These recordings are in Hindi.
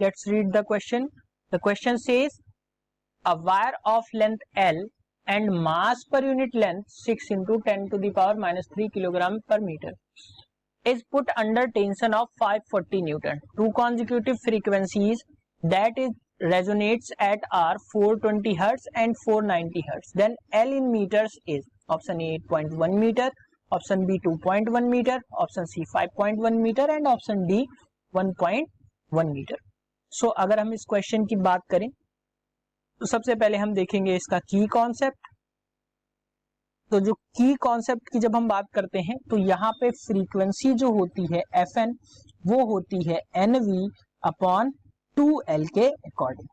Let's read the question. The question says a wire of length L and mass per unit length 6 into 10 to the power minus 3 kilogram per meter is put under tension of 540 Newton. Two consecutive frequencies that is resonates at are 420 Hz and 490 Hz. Then L in meters is option A 8.1 meter, option B 2.1 meter, option C 5.1 meter and option D 1.1 meter. So अगर हम इस क्वेश्चन की बात करें तो सबसे पहले हम देखेंगे इसका की कॉन्सेप्ट. तो जो की कॉन्सेप्ट की जब हम बात करते हैं तो यहाँ पे फ्रीक्वेंसी जो होती है Fn वो होती है Nv अपॉन 2L के अकॉर्डिंग.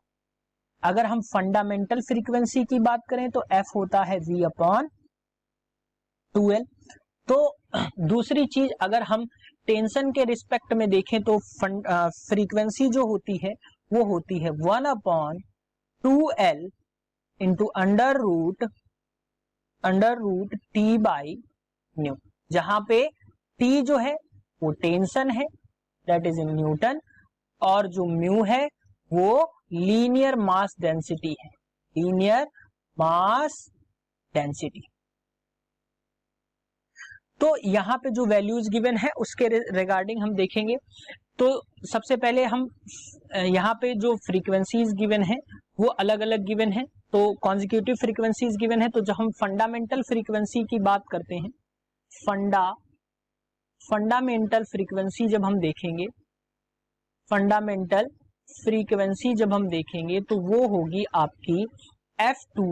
अगर हम फंडामेंटल फ्रीक्वेंसी की बात करें तो F होता है V अपॉन 2L. तो दूसरी चीज अगर हम टेंशन के रिस्पेक्ट में देखें तो फ्रीक्वेंसी जो होती है वो होती है 1 upon 2L into under root T by mu, जहां पे T जो है वो टेंशन है दैट इज इन न्यूटन और जो म्यू है वो लीनियर मास डेंसिटी है, लीनियर मास डेंसिटी. तो यहाँ पे जो वैल्यूज गिवन है उसके रिगार्डिंग हम देखेंगे. तो सबसे पहले हम यहाँ पे जो फ्रीक्वेंसीज गिवन है वो अलग अलग गिवन है. तो कॉन्जिक्यूटिव फ्रीक्वेंसीज गिवन है. तो जब हम फंडामेंटल फ्रीक्वेंसी की बात करते हैं, फंडामेंटल फ्रीक्वेंसी जब हम देखेंगे, फंडामेंटल फ्रीक्वेंसी जब हम देखेंगे तो वो होगी आपकी F2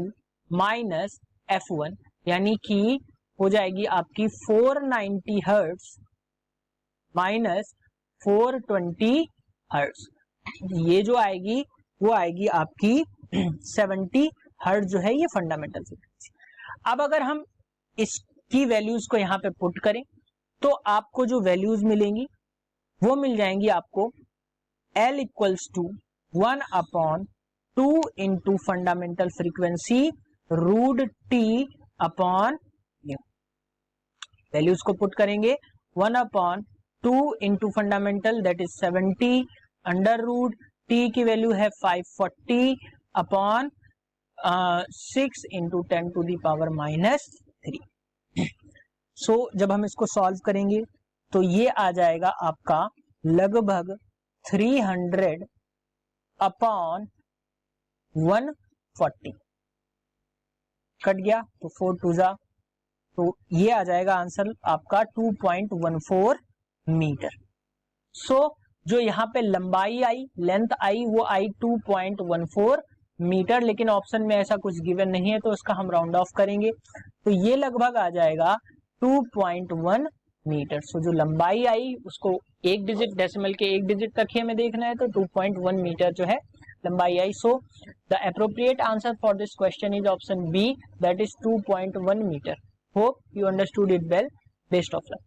माइनस F1, यानी कि हो जाएगी आपकी 490 हर्ट्ज माइनस 420 हर्ट्ज. ये जो आएगी वो आएगी आपकी 70 हर्ट्ज जो है ये फंडामेंटल फ्रीक्वेंसी. अब अगर हम इसकी वैल्यूज को यहाँ पे पुट करें तो आपको जो वैल्यूज मिलेंगी वो मिल जाएंगी आपको L equals to 1 upon 2 into fundamental frequency root T upon mu. Values को पुट करेंगे 1 upon 2 into fundamental that is 70 under root T की वैल्यू है 540 upon 6 into 10 to the power minus 3. So जब हम इसको सॉल्व करेंगे तो ये आ जाएगा आपका लगभग 300 अपॉन 140. कट गया तो 4 2 जा, तो ये आ जाएगा आंसर आपका 2.14 मीटर. सो जो यहाँ पे लंबाई आई, लेंथ आई, वो आई 2.14 मीटर, लेकिन ऑप्शन में ऐसा कुछ गिवन नहीं है तो इसका हम राउंड ऑफ करेंगे तो ये लगभग आ जाएगा 2.1 मीटर. सो जो लंबाई आई उसको एक डिजिट डेसिमल के एक डिजिट तक ही हमें देखना है तो 2.1 मीटर जो है लंबाई आई. So the appropriate answer for this question is option B that is 2.1 metre. Hope you understood it well. Best of luck.